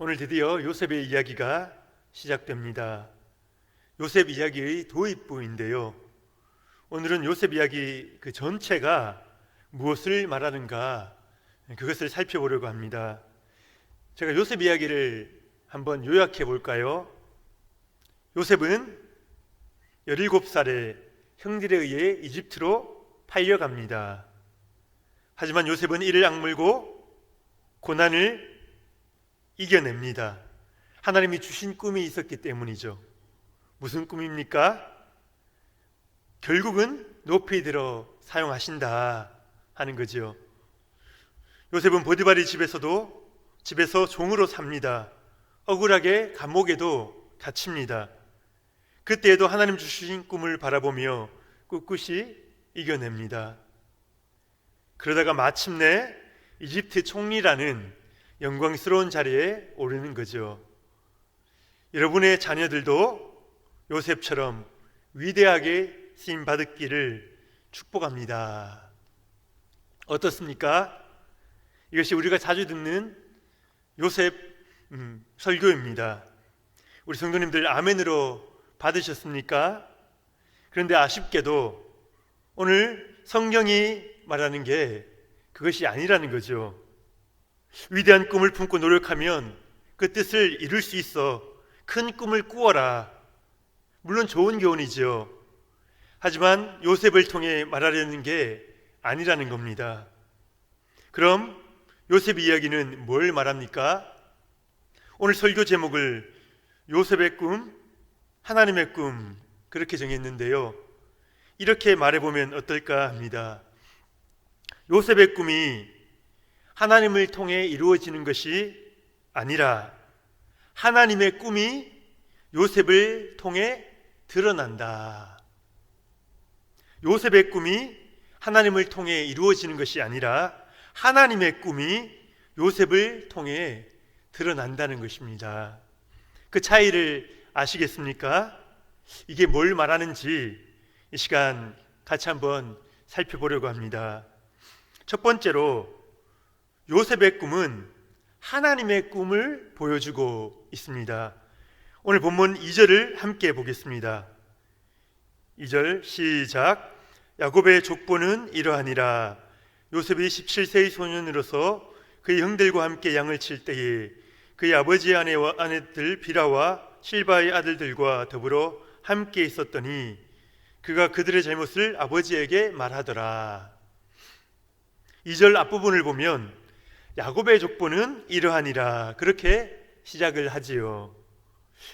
오늘 드디어 요셉의 이야기가 시작됩니다. 요셉 이야기의 도입부인데요. 오늘은 요셉 이야기 그 전체가 무엇을 말하는가 그것을 살펴보려고 합니다. 제가 요셉 이야기를 한번 요약해 볼까요? 요셉은 17살에 형들에 의해 이집트로 팔려갑니다. 하지만 요셉은 이를 악물고 고난을 이겨냅니다. 하나님이 주신 꿈이 있었기 때문이죠. 무슨 꿈입니까? 결국은 높이 들어 사용하신다 하는 거죠. 요셉은 보디발의 집에서 종으로 삽니다. 억울하게 감옥에도 갇힙니다. 그때에도 하나님 주신 꿈을 바라보며 꿋꿋이 이겨냅니다. 그러다가 마침내 이집트 총리라는 영광스러운 자리에 오르는 거죠. 여러분의 자녀들도 요셉처럼 위대하게 쓰임 받기를 축복합니다. 어떻습니까? 이것이 우리가 자주 듣는 요셉 설교입니다. 우리 성도님들 아멘으로 받으셨습니까? 그런데 아쉽게도 오늘 성경이 말하는 게 그것이 아니라는 거죠. 위대한 꿈을 품고 노력하면 그 뜻을 이룰 수 있어. 큰 꿈을 꾸어라. 물론 좋은 교훈이죠. 하지만 요셉을 통해 말하려는 게 아니라는 겁니다. 그럼 요셉 이야기는 뭘 말합니까? 오늘 설교 제목을 요셉의 꿈, 하나님의 꿈 그렇게 정했는데요. 이렇게 말해보면 어떨까 합니다. 요셉의 꿈이 하나님을 통해 이루어지는 것이 아니라 하나님의 꿈이 요셉을 통해 드러난다. 요셉의 꿈이 하나님을 통해 이루어지는 것이 아니라 하나님의 꿈이 요셉을 통해 드러난다는 것입니다. 그 차이를 아시겠습니까? 이게 뭘 말하는지 이 시간 같이 한번 살펴보려고 합니다. 첫 번째로 요셉의 꿈은 하나님의 꿈을 보여주고 있습니다. 오늘 본문 2절을 함께 보겠습니다. 2절 시작. 야곱의 족보는 이러하니라. 요셉이 17세의 소년으로서 그의 형들과 함께 양을 칠 때에 그의 아버지의 아내들 비라와 실바의 아들들과 더불어 함께 있었더니 그가 그들의 잘못을 아버지에게 말하더라. 2절 앞부분을 보면 야곱의 족보는 이러하니라 그렇게 시작을 하지요.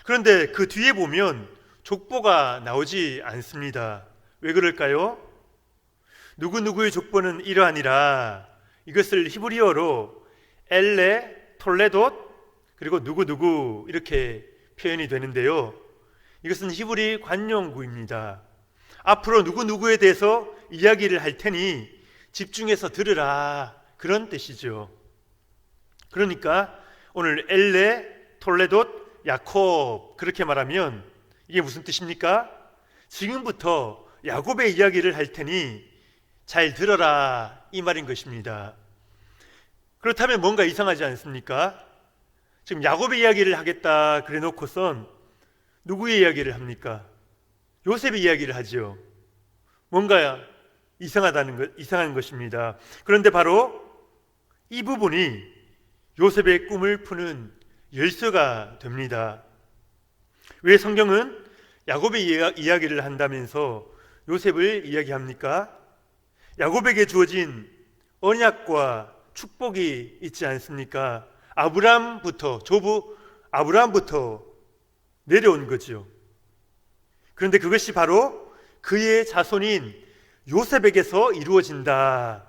그런데 그 뒤에 보면 족보가 나오지 않습니다. 왜 그럴까요? 누구누구의 족보는 이러하니라 이것을 히브리어로 엘레, 톨레돗 그리고 누구누구 이렇게 표현이 되는데요. 이것은 히브리 관용구입니다. 앞으로 누구누구에 대해서 이야기를 할 테니 집중해서 들으라 그런 뜻이죠. 그러니까 오늘 엘레, 톨레돗, 야콥 그렇게 말하면 이게 무슨 뜻입니까? 지금부터 야곱의 이야기를 할 테니 잘 들어라 이 말인 것입니다. 그렇다면 뭔가 이상하지 않습니까? 지금 야곱의 이야기를 하겠다 그래 놓고선 누구의 이야기를 합니까? 요셉의 이야기를 하죠. 뭔가 이상한 것입니다. 그런데 바로 이 부분이 요셉의 꿈을 푸는 열쇠가 됩니다. 왜 성경은 야곱의 이야기를 한다면서 요셉을 이야기합니까? 야곱에게 주어진 언약과 축복이 있지 않습니까? 조부 아브라함부터 내려온 거죠. 그런데 그것이 바로 그의 자손인 요셉에게서 이루어진다.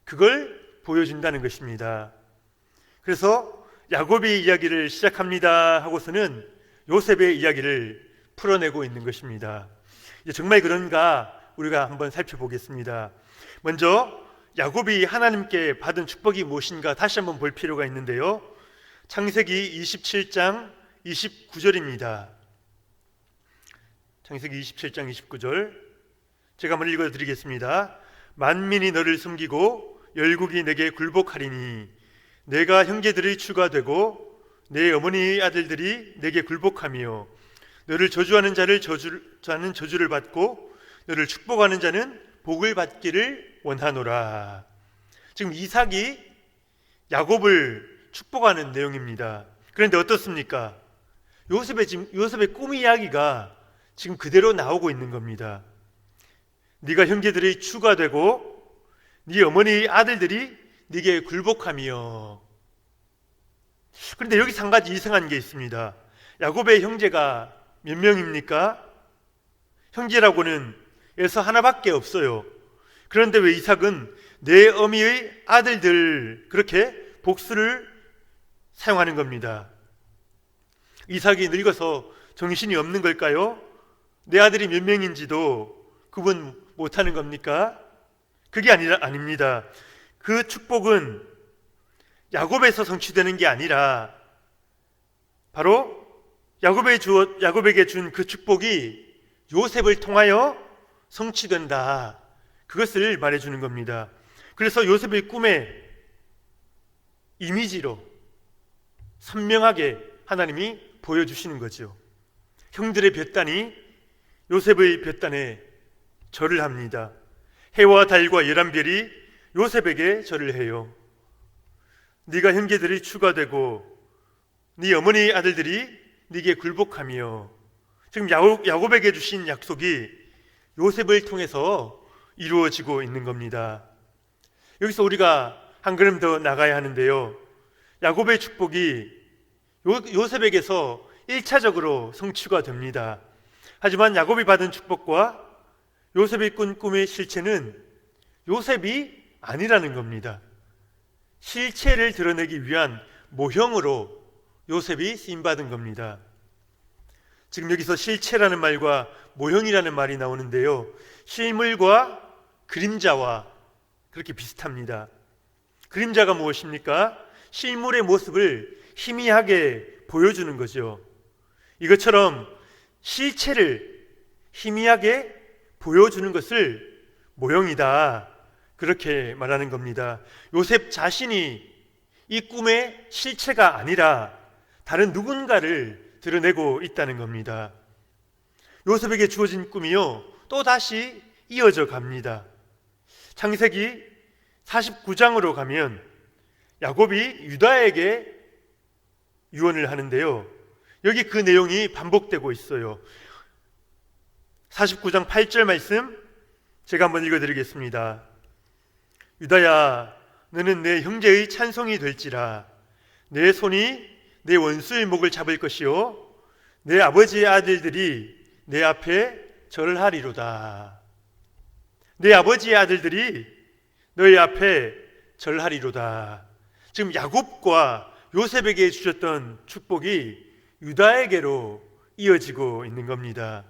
그걸 보여준다는 것입니다. 그래서 야곱의 이야기를 시작합니다 하고서는 요셉의 이야기를 풀어내고 있는 것입니다. 정말 그런가 우리가 한번 살펴보겠습니다. 먼저 야곱이 하나님께 받은 축복이 무엇인가 다시 한번 볼 필요가 있는데요. 창세기 27장 29절입니다. 창세기 27장 29절 제가 한번 읽어드리겠습니다. 만민이 너를 숨기고 열국이 내게 굴복하리니 내가 형제들의 주가 되고 내 어머니 아들들이 내게 굴복하며 너를 저주하는 자는 저주를 받고 너를 축복하는 자는 복을 받기를 원하노라. 지금 이삭이 야곱을 축복하는 내용입니다. 그런데 어떻습니까? 요셉의 꿈 이야기가 지금 그대로 나오고 있는 겁니다. 네가 형제들이 추가 되고 네 어머니 아들들이 네게 굴복하며. 그런데 여기서 한 가지 이상한 게 있습니다. 야곱의 형제가 몇 명입니까? 형제라고는 에서 하나밖에 없어요. 그런데 왜 이삭은 내 어미의 아들들 그렇게 복수를 사용하는 겁니다. 이삭이 늙어서 정신이 없는 걸까요? 내 아들이 몇 명인지도 구분 못하는 겁니까? 그게 아닙니다. 그 축복은 야곱에서 성취되는 게 아니라 바로 야곱에게 준 그 축복이 요셉을 통하여 성취된다. 그것을 말해주는 겁니다. 그래서 요셉의 꿈의 이미지로 선명하게 하나님이 보여주시는 거죠. 형들의 볕단이 요셉의 볕단에 절을 합니다. 해와 달과 11별이 요셉에게 절을 해요. 네가 형제들이 추가되고 네 어머니 아들들이 네게 굴복하며. 지금 야곱에게 주신 약속이 요셉을 통해서 이루어지고 있는 겁니다. 여기서 우리가 한 걸음 더 나가야 하는데요, 야곱의 축복이 요셉에게서 1차적으로 성취가 됩니다. 하지만 야곱이 받은 축복과 요셉이 꾼 꿈의 실체는 요셉이 아니라는 겁니다. 실체를 드러내기 위한 모형으로 요셉이 쓰임받은 겁니다. 지금 여기서 실체라는 말과 모형이라는 말이 나오는데요, 실물과 그림자와 그렇게 비슷합니다. 그림자가 무엇입니까? 실물의 모습을 희미하게 보여주는 거죠. 이것처럼 실체를 희미하게 보여주는 것을 모형이다, 그렇게 말하는 겁니다. 요셉 자신이 이 꿈의 실체가 아니라 다른 누군가를 드러내고 있다는 겁니다. 요셉에게 주어진 꿈이요, 또 다시 이어져 갑니다. 창세기 49장으로 가면 야곱이 유다에게 유언을 하는데요, 여기 그 내용이 반복되고 있어요. 49장 8절 말씀 제가 한번 읽어드리겠습니다. 유다야, 너는 내 형제의 찬송이 될지라. 내 손이 내 원수의 목을 잡을 것이요 내 아버지의 아들들이 내 앞에 절을 하리로다. 내 아버지의 아들들이 너희 앞에 절하리로다. 지금 야곱과 요셉에게 주셨던 축복이 유다에게로 이어지고 있는 겁니다.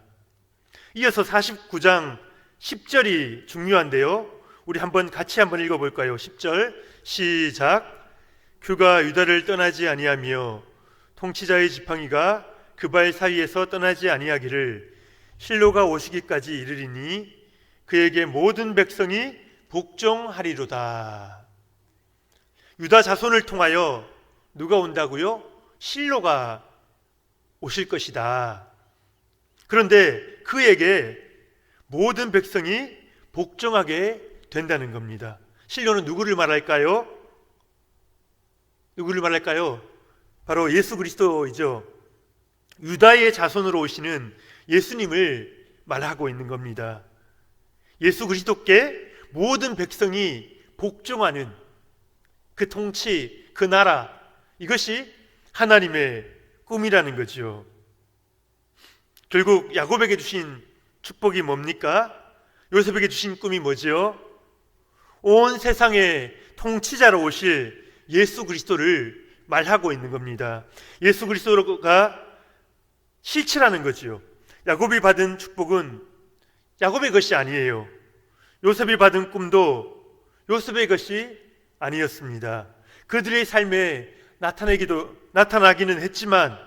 이어서 49장 10절이 중요한데요, 우리 같이 한번 읽어볼까요? 10절 시작. 그가 유다를 떠나지 아니하며 통치자의 지팡이가 그 발 사이에서 떠나지 아니하기를 실로가 오시기까지 이르리니 그에게 모든 백성이 복종하리로다. 유다 자손을 통하여 누가 온다고요? 실로가 오실 것이다. 그런데 그에게 모든 백성이 복종하게 된다는 겁니다. 실로는 누구를 말할까요? 누구를 말할까요? 바로 예수 그리스도이죠. 유다의 자손으로 오시는 예수님을 말하고 있는 겁니다. 예수 그리스도께 모든 백성이 복종하는 그 통치, 그 나라, 이것이 하나님의 꿈이라는 거죠. 결국 야곱에게 주신 축복이 뭡니까? 요셉에게 주신 꿈이 뭐죠? 온 세상의 통치자로 오실 예수 그리스도를 말하고 있는 겁니다. 예수 그리스도가 실체라는 거죠. 야곱이 받은 축복은 야곱의 것이 아니에요. 요셉이 받은 꿈도 요셉의 것이 아니었습니다. 그들의 삶에 나타나기는 했지만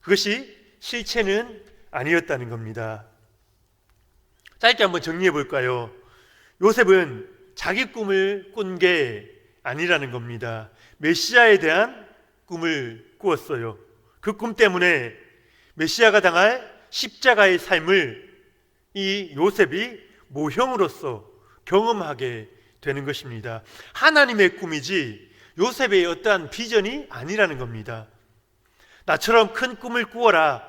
그것이 실체는 아니었다는 겁니다. 짧게 한번 정리해 볼까요? 요셉은 자기 꿈을 꾼 게 아니라는 겁니다. 메시아에 대한 꿈을 꾸었어요. 그 꿈 때문에 메시아가 당할 십자가의 삶을 이 요셉이 모형으로서 경험하게 되는 것입니다. 하나님의 꿈이지 요셉의 어떠한 비전이 아니라는 겁니다. 나처럼 큰 꿈을 꾸어라,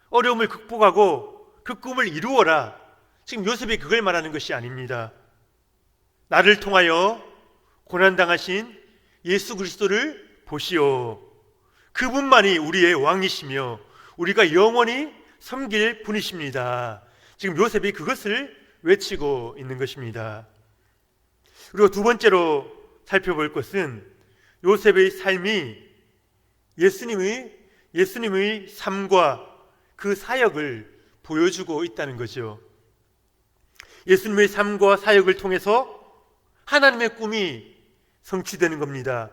어려움을 극복하고 그 꿈을 이루어라, 지금 요셉이 그걸 말하는 것이 아닙니다. 나를 통하여 고난당하신 예수 그리스도를 보시오. 그분만이 우리의 왕이시며 우리가 영원히 섬길 분이십니다. 지금 요셉이 그것을 외치고 있는 것입니다. 그리고 두 번째로 살펴볼 것은 요셉의 삶이 예수님의 삶과 그 사역을 보여주고 있다는 거죠. 예수님의 삶과 사역을 통해서 하나님의 꿈이 성취되는 겁니다.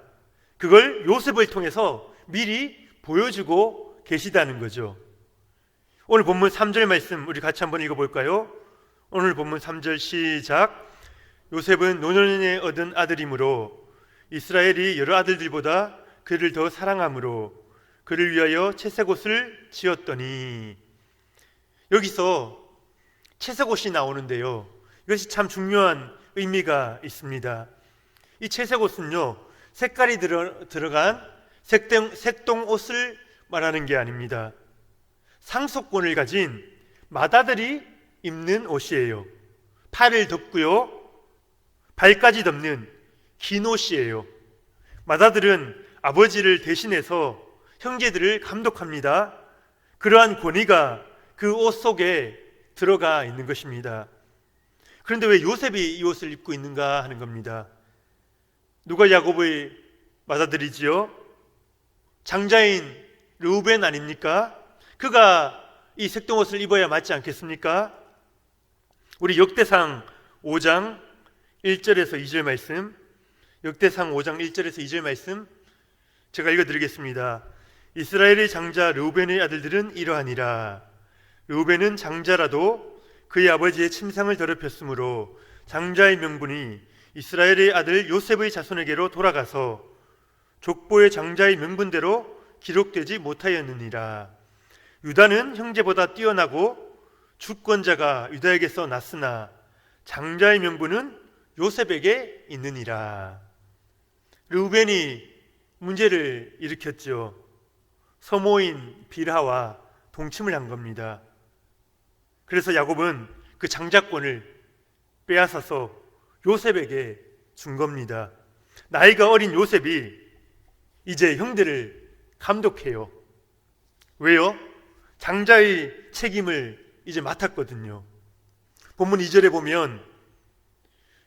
그걸 요셉을 통해서 미리 보여주고 계시다는 거죠. 오늘 본문 3절 말씀 우리 같이 한번 읽어볼까요? 오늘 본문 3절 시작. 요셉은 노년에 얻은 아들이므로 이스라엘이 여러 아들들보다 그를 더 사랑함으로 그를 위하여 채색 옷을 지었더니. 여기서 채색 옷이 나오는데요, 이것이 참 중요한 의미가 있습니다. 이 채색 옷은요, 색깔이 들어간 색동 옷을 말하는 게 아닙니다. 상속권을 가진 맏아들이 입는 옷이에요. 팔을 덮고요, 발까지 덮는 긴 옷이에요. 맏아들은 아버지를 대신해서 형제들을 감독합니다. 그러한 권위가 그 옷 속에 들어가 있는 것입니다. 그런데 왜 요셉이 이 옷을 입고 있는가 하는 겁니다. 누가 야곱의 맏아들이지요? 장자인 르우벤 아닙니까? 그가 이 색동옷을 입어야 맞지 않겠습니까? 우리 역대상 5장 1절에서 2절 말씀, 역대상 5장 1절에서 2절 말씀 제가 읽어드리겠습니다. 이스라엘의 장자 르우벤의 아들들은 이러하니라. 르우벤은 장자라도 그의 아버지의 침상을 더럽혔으므로 장자의 명분이 이스라엘의 아들 요셉의 자손에게로 돌아가서 족보의 장자의 명분대로 기록되지 못하였느니라. 유다는 형제보다 뛰어나고 주권자가 유다에게서 났으나 장자의 명분은 요셉에게 있느니라. 르우벤이 문제를 일으켰죠. 서모인 빌하와 동침을 한 겁니다. 그래서 야곱은 그 장자권을 빼앗아서 요셉에게 준 겁니다. 나이가 어린 요셉이 이제 형들을 감독해요. 왜요? 장자의 책임을 이제 맡았거든요. 본문 2절에 보면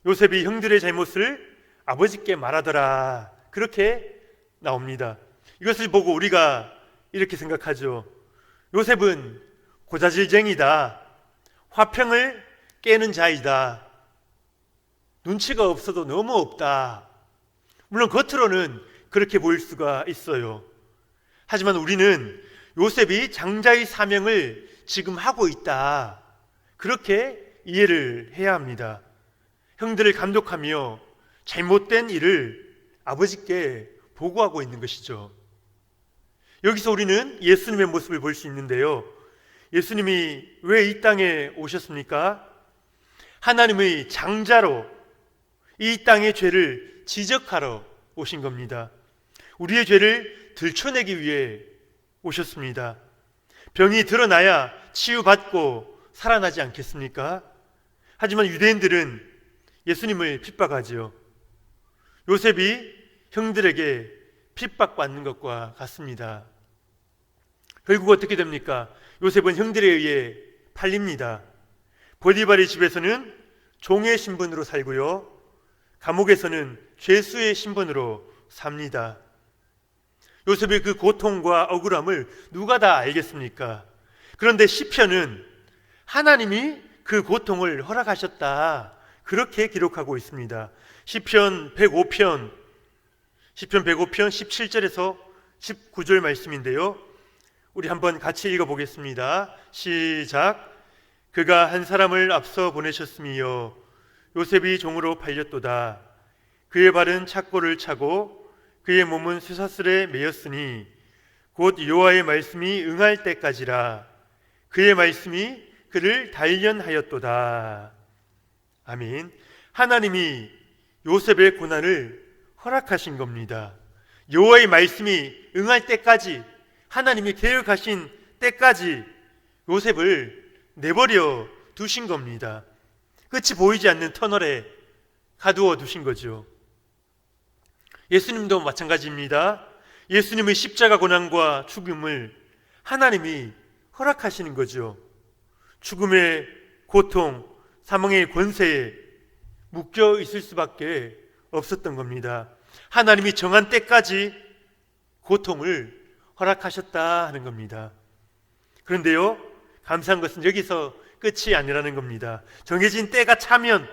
요셉이 형들의 잘못을 아버지께 말하더라, 그렇게 나옵니다. 이것을 보고 우리가 이렇게 생각하죠. 요셉은 고자질쟁이다, 화평을 깨는 자이다, 눈치가 없어도 너무 없다. 물론 겉으로는 그렇게 보일 수가 있어요. 하지만 우리는 요셉이 장자의 사명을 지금 하고 있다, 그렇게 이해를 해야 합니다. 형들을 감독하며 잘못된 일을 아버지께 보고하고 있는 것이죠. 여기서 우리는 예수님의 모습을 볼 수 있는데요, 예수님이 왜 이 땅에 오셨습니까? 하나님의 장자로 이 땅의 죄를 지적하러 오신 겁니다. 우리의 죄를 들춰내기 위해 오셨습니다. 병이 드러나야 치유받고 살아나지 않겠습니까? 하지만 유대인들은 예수님을 핍박하지요. 요셉이 형들에게 핍박받는 것과 같습니다. 결국 어떻게 됩니까? 요셉은 형들에 의해 팔립니다. 보디발의 집에서는 종의 신분으로 살고요, 감옥에서는 죄수의 신분으로 삽니다. 요셉의 그 고통과 억울함을 누가 다 알겠습니까? 그런데 시편은 하나님이 그 고통을 허락하셨다, 그렇게 기록하고 있습니다. 시편 105편 17절에서 19절 말씀인데요, 우리 한번 같이 읽어보겠습니다. 시작. 그가 한 사람을 앞서 보내셨으며 요셉이 종으로 팔렸도다. 그의 발은 착고를 차고 그의 몸은 쇠사슬에 매였으니 곧 여호와의 말씀이 응할 때까지라. 그의 말씀이 그를 단련하였도다. 아멘. 하나님이 요셉의 고난을 허락하신 겁니다. 여호와의 말씀이 응할 때까지, 하나님이 계획하신 때까지 요셉을 내버려 두신 겁니다. 끝이 보이지 않는 터널에 가두어 두신 거죠. 예수님도 마찬가지입니다. 예수님의 십자가 고난과 죽음을 하나님이 허락하시는 거죠. 죽음의 고통, 사망의 권세에 묶여 있을 수밖에 없었던 겁니다. 하나님이 정한 때까지 고통을 허락하셨다 하는 겁니다. 그런데요, 감사한 것은 여기서 끝이 아니라는 겁니다. 정해진 때가 차면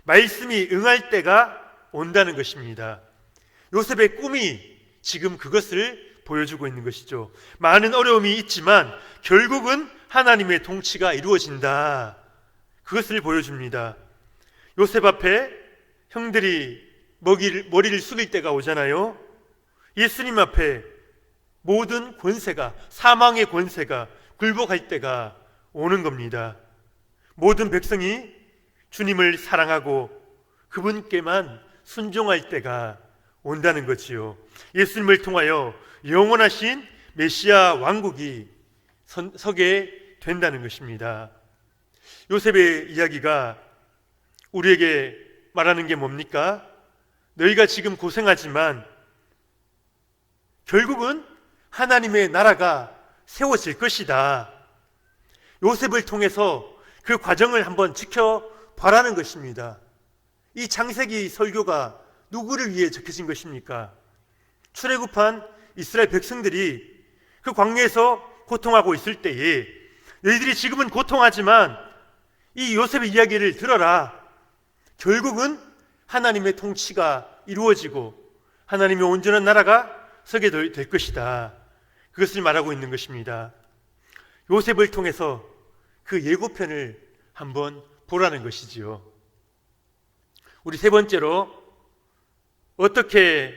말씀이 응할 때가 온다는 것입니다. 요셉의 꿈이 지금 그것을 보여주고 있는 것이죠. 많은 어려움이 있지만 결국은 하나님의 통치가 이루어진다, 그것을 보여줍니다. 요셉 앞에 형들이 머리를 숙일 때가 오잖아요. 예수님 앞에 모든 권세가, 사망의 권세가 굴복할 때가 오는 겁니다. 모든 백성이 주님을 사랑하고 그분께만 순종할 때가 온다는 거지요. 예수님을 통하여 영원하신 메시아 왕국이 서게 된다는 것입니다. 요셉의 이야기가 우리에게 말하는 게 뭡니까? 너희가 지금 고생하지만 결국은 하나님의 나라가 세워질 것이다. 요셉을 통해서 그 과정을 한번 지켜봐라는 것입니다. 이 창세기 설교가 누구를 위해 적혀진 것입니까? 출애굽한 이스라엘 백성들이 그 광야에서 고통하고 있을 때에 너희들이 지금은 고통하지만 이 요셉의 이야기를 들어라. 결국은 하나님의 통치가 이루어지고 하나님의 온전한 나라가 서게 될 것이다. 그것을 말하고 있는 것입니다. 요셉을 통해서 그 예고편을 한번 보라는 것이지요. 우리 세 번째로, 어떻게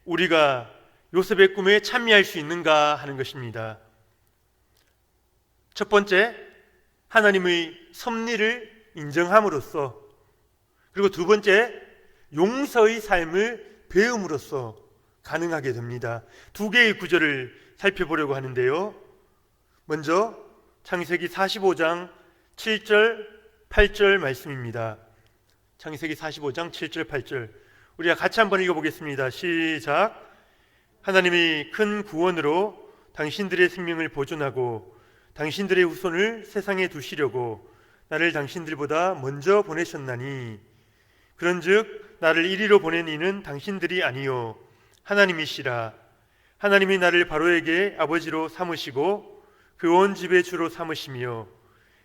우리가 요셉의 꿈에 참여할 수 있는가 하는 것입니다. 첫 번째, 하나님의 섭리를 인정함으로써, 그리고 두 번째, 용서의 삶을 배움으로써 가능하게 됩니다. 두 개의 구절을 살펴보려고 하는데요. 먼저 창세기 45장 7절 8절 말씀입니다. 창세기 45장 7절 8절 우리가 같이 한번 읽어보겠습니다. 시작. 하나님이 큰 구원으로 당신들의 생명을 보존하고 당신들의 후손을 세상에 두시려고 나를 당신들보다 먼저 보내셨나니, 그런즉 나를 이리로 보낸 이는 당신들이 아니요 하나님이시라. 하나님이 나를 바로에게 아버지로 삼으시고 그 온 집의 주로 삼으시며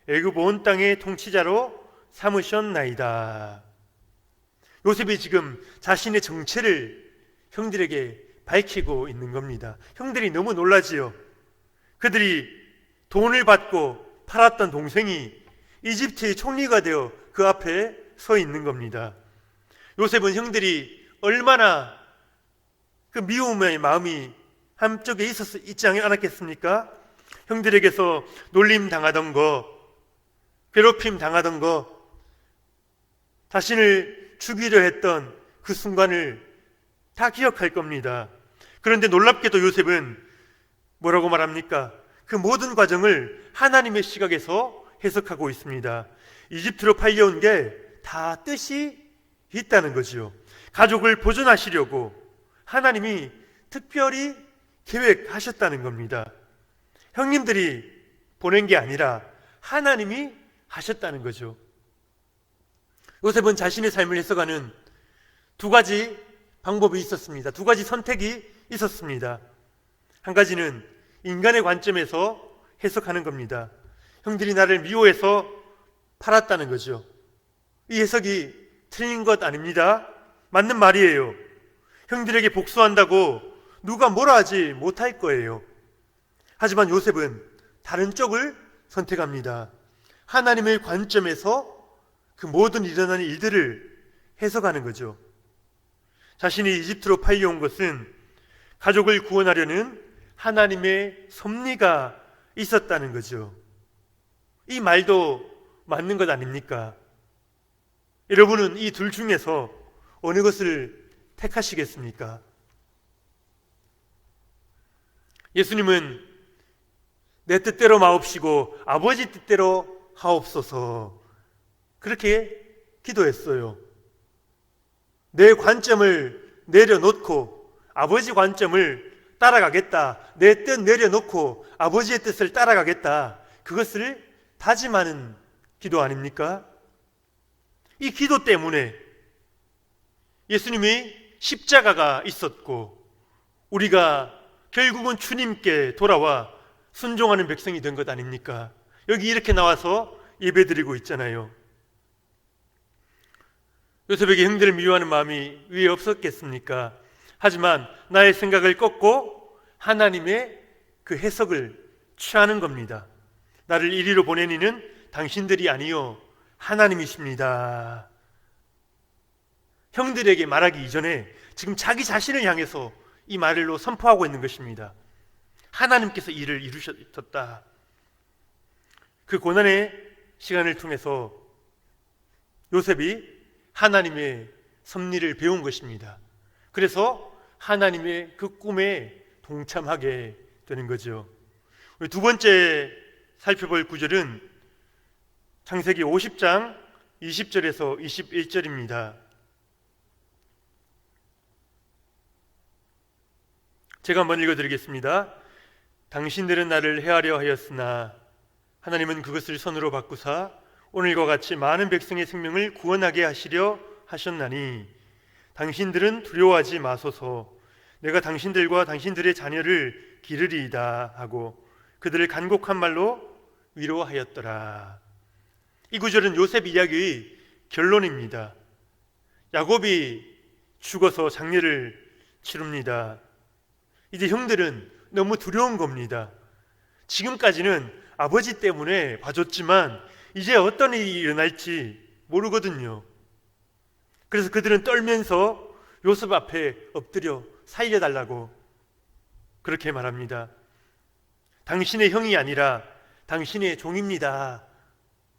애굽 온 땅의 통치자로 삼으셨나이다. 요셉이 지금 자신의 정체를 형들에게 밝히고 있는 겁니다. 형들이 너무 놀라지요. 그들이 돈을 받고 팔았던 동생이 이집트의 총리가 되어 그 앞에 서 있는 겁니다. 요셉은 형들이 얼마나 그 미움의 마음이 한쪽에 있지 않았겠습니까? 형들에게서 놀림 당하던 거, 괴롭힘 당하던 거, 자신을 죽이려 했던 그 순간을 다 기억할 겁니다. 그런데 놀랍게도 요셉은 뭐라고 말합니까? 그 모든 과정을 하나님의 시각에서 해석하고 있습니다. 이집트로 팔려온 게 다 뜻이 있다는 거죠. 가족을 보존하시려고 하나님이 특별히 계획하셨다는 겁니다. 형님들이 보낸 게 아니라 하나님이 하셨다는 거죠. 요셉은 자신의 삶을 해석하는 두 가지 방법이 있었습니다. 두 가지 선택이 있었습니다. 한 가지는 인간의 관점에서 해석하는 겁니다. 형들이 나를 미워해서 팔았다는 거죠. 이 해석이 틀린 것 아닙니다. 맞는 말이에요. 형들에게 복수한다고 누가 뭐라 하지 못할 거예요. 하지만 요셉은 다른 쪽을 선택합니다. 하나님의 관점에서 그 모든 일어나는 일들을 해석하는 거죠. 자신이 이집트로 팔려온 것은 가족을 구원하려는 하나님의 섭리가 있었다는 거죠. 이 말도 맞는 것 아닙니까? 여러분은 이 둘 중에서 어느 것을 택하시겠습니까? 예수님은 내 뜻대로 마옵시고 아버지 뜻대로 하옵소서, 그렇게 기도했어요. 내 관점을 내려놓고 아버지 관점을 따라가겠다, 내 뜻 내려놓고 아버지의 뜻을 따라가겠다, 그것을 다짐하는 기도 아닙니까? 이 기도 때문에 예수님이 십자가가 있었고 우리가 결국은 주님께 돌아와 순종하는 백성이 된 것 아닙니까? 여기 이렇게 나와서 예배드리고 있잖아요. 요셉에게 형들을 미워하는 마음이 왜 없었겠습니까? 하지만 나의 생각을 꺾고 하나님의 그 해석을 취하는 겁니다. 나를 이리로 보낸 이는 당신들이 아니요 하나님이십니다. 형들에게 말하기 이전에 지금 자기 자신을 향해서 이 말로 선포하고 있는 것입니다. 하나님께서 이를 이루셨다. 그 고난의 시간을 통해서 요셉이 하나님의 섭리를 배운 것입니다. 그래서 하나님의 그 꿈에 동참하게 되는 거죠. 두 번째 살펴볼 구절은 창세기 50장 20절에서 21절입니다. 제가 한번 읽어드리겠습니다. 당신들은 나를 해하려 하였으나 하나님은 그것을 선으로 바꾸사 오늘과 같이 많은 백성의 생명을 구원하게 하시려 하셨나니 당신들은 두려워하지 마소서, 내가 당신들과 당신들의 자녀를 기르리이다 하고 그들을 간곡한 말로 위로하였더라. 이 구절은 요셉 이야기의 결론입니다. 야곱이 죽어서 장례를 치릅니다. 이제 형들은 너무 두려운 겁니다. 지금까지는 아버지 때문에 봐줬지만 이제 어떤 일이 일어날지 모르거든요. 그래서 그들은 떨면서 요셉 앞에 엎드려 살려달라고 그렇게 말합니다. 당신의 형이 아니라 당신의 종입니다,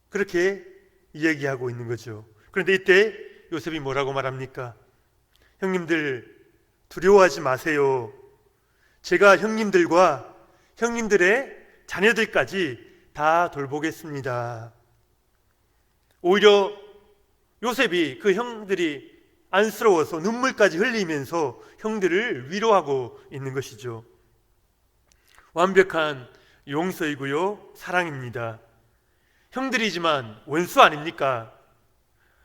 그렇게 이야기하고 있는 거죠. 그런데 이때 요셉이 뭐라고 말합니까? 형님들 두려워하지 마세요. 제가 형님들과 형님들의 자녀들까지 다 돌보겠습니다. 오히려 요셉이 그 형들이 안쓰러워서 눈물까지 흘리면서 형들을 위로하고 있는 것이죠. 완벽한 용서이고요, 사랑입니다. 형들이지만 원수 아닙니까?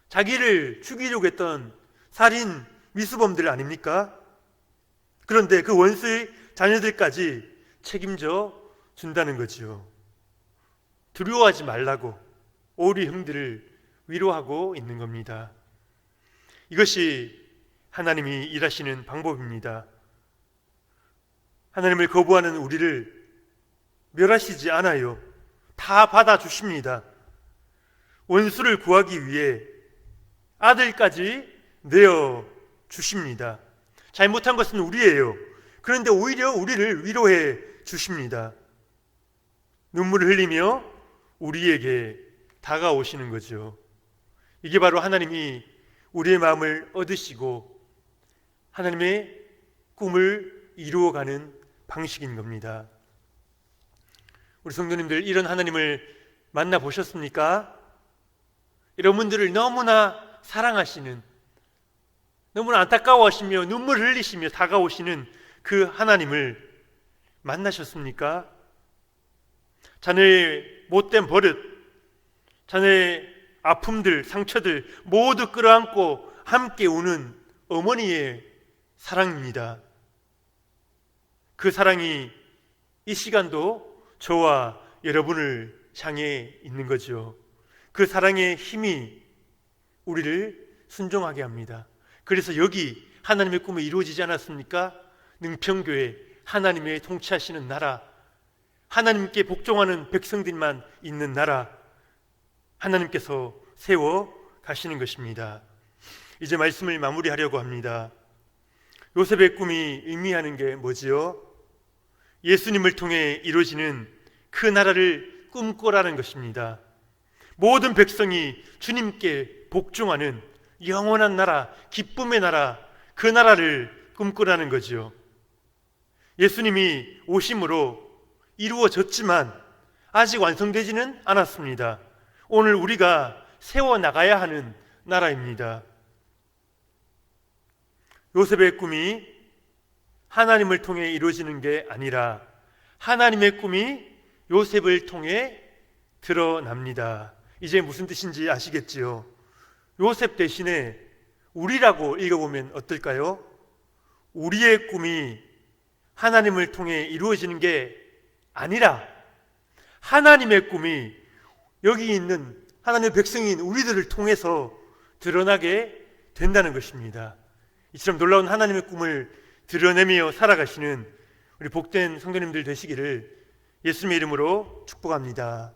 자기를 죽이려고 했던 살인 미수범들 아닙니까? 그런데 그 원수의 자녀들까지 책임져 준다는 거지요. 두려워하지 말라고 오히려 형들을 위로하고 있는 겁니다. 이것이 하나님이 일하시는 방법입니다. 하나님을 거부하는 우리를 멸하시지 않아요. 다 받아주십니다. 원수를 구하기 위해 아들까지 내어 주십니다. 잘못한 것은 우리예요. 그런데 오히려 우리를 위로해 주십니다. 눈물을 흘리며 우리에게 다가오시는 거죠. 이게 바로 하나님이 우리의 마음을 얻으시고 하나님의 꿈을 이루어가는 방식인 겁니다. 우리 성도님들, 이런 하나님을 만나보셨습니까? 여러분들을 너무나 사랑하시는, 너무나 안타까워하시며 눈물 흘리시며 다가오시는 그 하나님을 만나셨습니까? 자네의 못된 버릇, 자네의 아픔들, 상처들 모두 끌어안고 함께 우는 어머니의 사랑입니다. 그 사랑이 이 시간도 저와 여러분을 향해 있는 거죠. 그 사랑의 힘이 우리를 순종하게 합니다. 그래서 여기 하나님의 꿈이 이루어지지 않았습니까? 능평교회, 하나님의 통치하시는 나라, 하나님께 복종하는 백성들만 있는 나라, 하나님께서 세워 가시는 것입니다. 이제 말씀을 마무리하려고 합니다. 요셉의 꿈이 의미하는 게 뭐지요? 예수님을 통해 이루어지는 그 나라를 꿈꾸라는 것입니다. 모든 백성이 주님께 복종하는 영원한 나라, 기쁨의 나라, 그 나라를 꿈꾸라는 거지요. 예수님이 오심으로 이루어졌지만 아직 완성되지는 않았습니다. 오늘 우리가 세워나가야 하는 나라입니다. 요셉의 꿈이 하나님을 통해 이루어지는 게 아니라 하나님의 꿈이 요셉을 통해 드러납니다. 이제 무슨 뜻인지 아시겠지요? 요셉 대신에 우리라고 읽어보면 어떨까요? 우리의 꿈이 하나님을 통해 이루어지는 게 아니라 하나님의 꿈이 여기 있는 하나님의 백성인 우리들을 통해서 드러나게 된다는 것입니다. 이처럼 놀라운 하나님의 꿈을 드러내며 살아가시는 우리 복된 성도님들 되시기를 예수님의 이름으로 축복합니다.